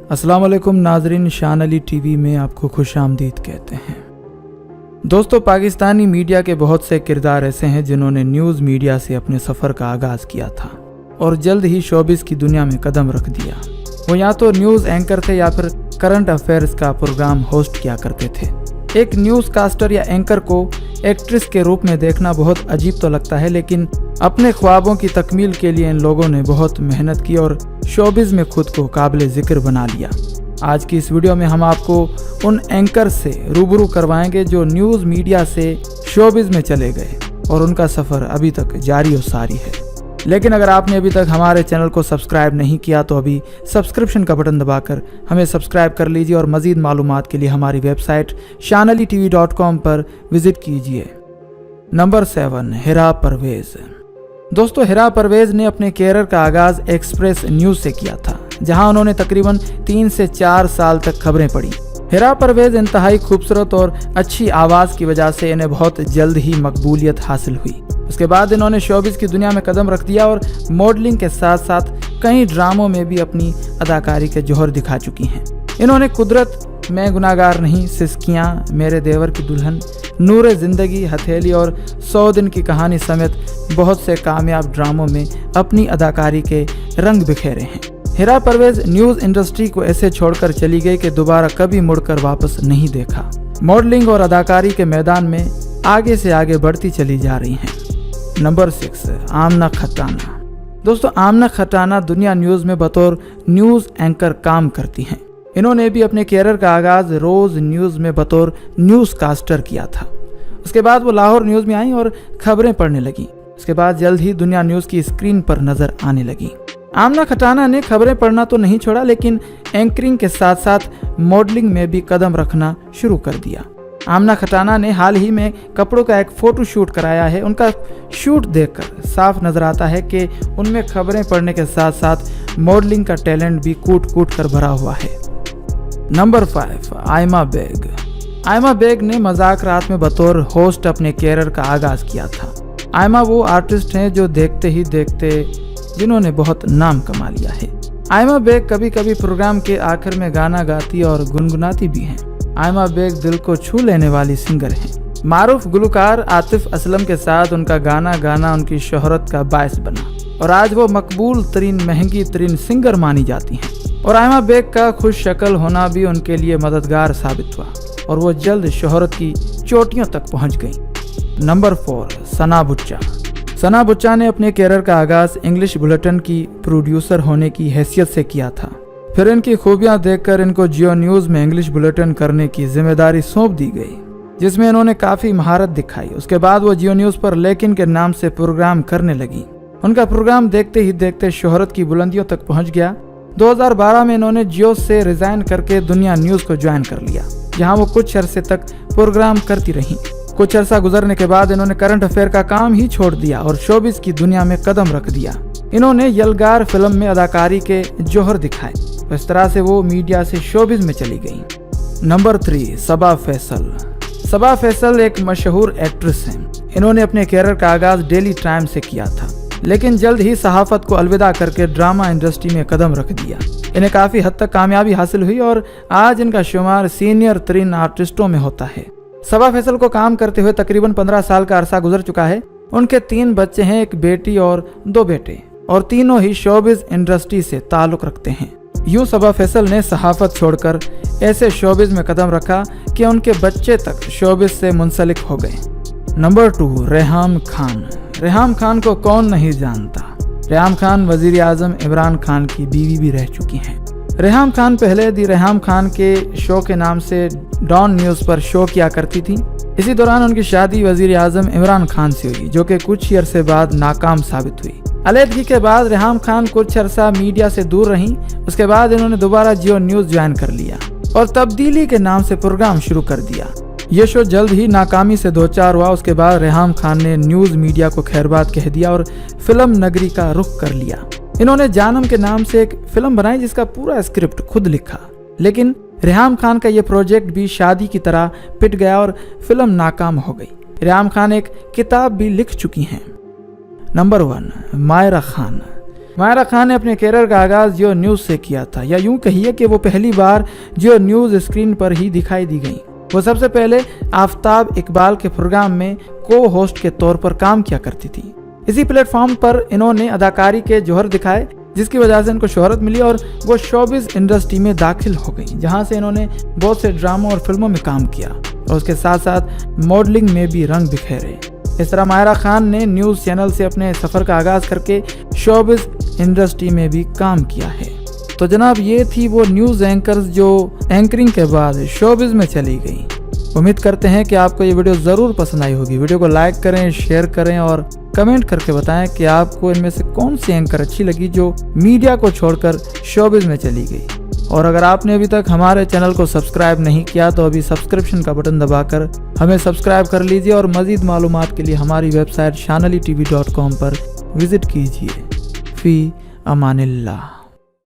अस्सलाम वालेकुम नाजरीन, शान अली टीवी में आपको खुश आमदीद कहते हैं। दोस्तों, पाकिस्तानी मीडिया के बहुत से किरदार ऐसे हैं जिन्होंने न्यूज़ मीडिया से अपने सफ़र का आगाज़ किया था और जल्द ही शोबिस की दुनिया में कदम रख दिया। वो या तो न्यूज़ एंकर थे या फिर करंट अफेयर्स का प्रोग्राम होस्ट किया करते थे। एक न्यूज़ कास्टर या एंकर को एक्ट्रेस के रूप में देखना बहुत अजीब तो लगता है, लेकिन अपने ख्वाबों की तकमील के लिए इन लोगों ने बहुत मेहनत की और शोबिस में खुद को काबिल ज़िक्र बना लिया। आज की इस वीडियो में हम आपको उन एंकर से रूबरू करवाएंगे जो न्यूज़ मीडिया से शोबिस में चले गए और उनका सफ़र अभी तक जारी और सारी है। लेकिन अगर आपने अभी तक हमारे चैनल को सब्सक्राइब नहीं किया तो अभी सब्सक्रिप्शन का बटन दबाकर हमें सब्सक्राइब कर लीजिए और मज़ीद मालूमात के लिए हमारी वेबसाइट shanalitv.com पर विज़िट कीजिए। नंबर 7, हिरा परवेज़। दोस्तों, हिरा परवेज़ ने अपने कैरियर का आगाज़ एक्सप्रेस न्यूज़ से किया था, जहां उन्होंने तकरीबन 3 से 4 साल तक खबरें पढ़ी। हिरा परवेज़ इंतहाई खूबसूरत और अच्छी आवाज़ की वजह से इन्हें बहुत जल्द ही मकबूलियत हासिल हुई। उसके बाद इन्होंने शोबिस की दुनिया में कदम रख दिया और मॉडलिंग के साथ साथ कई ड्रामों में भी अपनी अदाकारी के जौहर दिखा चुकी हैं। इन्होंने कुदरत, मैं गुनाहगार नहीं, सिस्कियाँ, मेरे देवर की दुल्हन, नूरे ज़िंदगी, हथेली और 100 दिन की कहानी समेत बहुत से कामयाब ड्रामों में अपनी अदाकारी के रंग बिखेरे हैं। हिरा परवेज़ न्यूज़ इंडस्ट्री को ऐसे छोड़कर चली गई कि दोबारा कभी मुड़कर वापस नहीं देखा। मॉडलिंग और अदाकारी के मैदान में आगे से आगे बढ़ती चली जा रही हैं। नंबर 6, आमना खटाना। दोस्तों, आमना खटाना दुनिया न्यूज़ में बतौर न्यूज़ एंकर काम करती हैं। इन्होंने भी अपने कैरियर का आगाज़ रोज़ न्यूज़ में बतौर न्यूज़ कास्टर किया था। उसके बाद वो लाहौर न्यूज़ में आई और खबरें पढ़ने लगी। उसके बाद जल्द ही दुनिया न्यूज़ की स्क्रीन पर नज़र आने लगी। आमना खटाना ने खबरें पढ़ना तो नहीं छोड़ा, लेकिन एंकरिंग के साथ साथ मॉडलिंग में भी कदम रखना शुरू कर दिया। आमना खटाना ने हाल ही में कपड़ों का एक फ़ोटो शूट कराया है। उनका शूट देखकर साफ नज़र आता है कि उनमें खबरें पढ़ने के साथ साथ मॉडलिंग का टैलेंट भी कूट कूट कर भरा हुआ है। नंबर 5, आयमा बेग। आयमा बेग ने मजाक रात में बतौर होस्ट अपने कैरियर का आगाज़ किया था। आयमा वो आर्टिस्ट हैं जो देखते ही देखते जिन्होंने बहुत नाम कमा लिया है। आयमा बेग कभी कभी प्रोग्राम के आखिर में गाना गाती और गुनगुनाती भी हैं। आयमा बेग दिल को छू लेने वाली सिंगर हैं। मारूफ गुलकार आतिफ असलम के साथ उनका गाना गाना उनकी शोहरत का बायस बना और आज वो मकबूल तरीन, महंगी तरीन सिंगर मानी जाती हैं। और आयमा बेग का खुश शक्ल होना भी उनके लिए मददगार साबित हुआ और वो जल्द शोहरत की चोटियों तक पहुंच गई। नंबर 4, सना बुच्चा। सना बुच्चा ने अपने कैरियर का आगाज़ इंग्लिश बुलेटिन की प्रोड्यूसर होने की हैसियत से किया था। फिर इनकी खूबियां देखकर इनको जियो न्यूज़ में इंग्लिश बुलेटिन करने की जिम्मेदारी सौंप दी गई, जिसमें इन्होंने काफ़ी महारत दिखाई। उसके बाद वो जियो न्यूज़ पर लेकिन के नाम से प्रोग्राम करने लगी। उनका प्रोग्राम देखते ही देखते शोहरत की बुलंदियों तक पहुंच गया। 2012 में इन्होंने जियो से रिज़ाइन करके दुनिया न्यूज़ को ज्वाइन कर लिया, जहाँ वो कुछ अरसे तक प्रोग्राम करती रहीं। कुछ अरसा गुजरने के बाद इन्होंने करंट अफेयर का काम ही छोड़ दिया और शोबिस की दुनिया में कदम रख दिया। इन्होंने यलगार फिल्म में अदाकारी के जौहर दिखाए। इस तरह से वो मीडिया से शोबिस में चली गई। नंबर 3, सबा फैसल। सबा फैसल एक मशहूर एक्ट्रेस हैं। इन्होंने अपने कैरियर का आगाज़ डेली टाइम्स से किया था, लेकिन जल्द ही सहाफ़त को अलविदा करके ड्रामा इंडस्ट्री में कदम रख दिया। इन्हें काफ़ी हद तक कामयाबी हासिल हुई और आज इनका शुमार सीनियर तरीन आर्टिस्टों में होता है। सबा फैसल को काम करते हुए तकरीबन 15 साल का अरसा गुजर चुका है। उनके 3 बच्चे हैं, एक बेटी और 2 बेटे, और तीनों ही शोबिस इंडस्ट्री से ताल्लुक़ रखते हैं। यूँ सबा फैसल ने सहाफ़त छोड़कर ऐसे शोबिस में कदम रखा कि उनके बच्चे तक शोबिस से मुंसलिक हो गए। नंबर 2, रेहाम खान। रेहाम खान को कौन नहीं जानता। रेहाम खान वज़ीर आज़म इमरान खान की बीवी भी रह चुकी हैं। रेहाम खान पहले दी रेहाम खान के शो के नाम से डॉन न्यूज़ पर शो किया करती थी। इसी दौरान उनकी शादी वज़ीर आज़म इमरान खान से हुई, जो कि कुछ ही अरसे बाद नाकाम साबित हुई। अलहदगी के बाद रेहाम खान कुछ अरसा मीडिया से दूर रहीं। उसके बाद इन्होंने दोबारा जियो न्यूज़ ज्वाइन कर लिया और तब्दीली के नाम से प्रोग्राम शुरू कर दिया। ये शो जल्द ही नाकामी से दो चार हुआ। उसके बाद रेहाम खान ने न्यूज़ मीडिया को खैरबाद कह दिया और फिल्म नगरी का रुख कर लिया। इन्होंने जानम के नाम से एक फिल्म बनाई जिसका पूरा स्क्रिप्ट खुद लिखा, लेकिन रेहाम खान का ये प्रोजेक्ट भी शादी की तरह पिट गया और फिल्म नाकाम हो गई। रेहाम खान एक किताब भी लिख चुकी हैं। नंबर 1, मायरा खान। मायरा खान ने अपने कैरियर का आगाज जियो न्यूज से किया था, या यूं कहिए कि वो पहली बार जियो न्यूज स्क्रीन पर ही दिखाई दी गई। वो सबसे पहले आफ्ताब इकबाल के प्रोग्राम में को होस्ट के तौर पर काम किया करती थी। इसी प्लेटफॉर्म पर इन्होंने अदाकारी के जौहर दिखाए, जिसकी वजह से इनको शोहरत मिली और वो शोबिज इंडस्ट्री में दाखिल हो गई, जहां से इन्होंने बहुत से ड्रामों और फिल्मों में काम किया और उसके साथ साथ मॉडलिंग में भी रंग बिखेरे। इस तरह मायरा खान ने न्यूज़ चैनल से अपने सफ़र का आगाज़ करके शोबिज इंडस्ट्री में भी काम किया है। तो जनाब, ये थी वो न्यूज़ एंकर्स जो एंकरिंग के बाद शोबिज में चली गई। उम्मीद करते हैं कि आपको ये वीडियो ज़रूर पसंद आई होगी। वीडियो को लाइक करें, शेयर करें और कमेंट करके बताएं कि आपको इनमें से कौन सी एंकर अच्छी लगी जो मीडिया को छोड़कर शोबिज में चली गई। और अगर आपने अभी तक हमारे चैनल को सब्सक्राइब नहीं किया तो अभी सब्सक्रिप्शन का बटन दबाकर हमें सब्सक्राइब कर लीजिए और मज़ीद मालूमात के लिए हमारी वेबसाइट shanalitv.com पर विज़िट कीजिए। फ़ी अमानिल्लाह।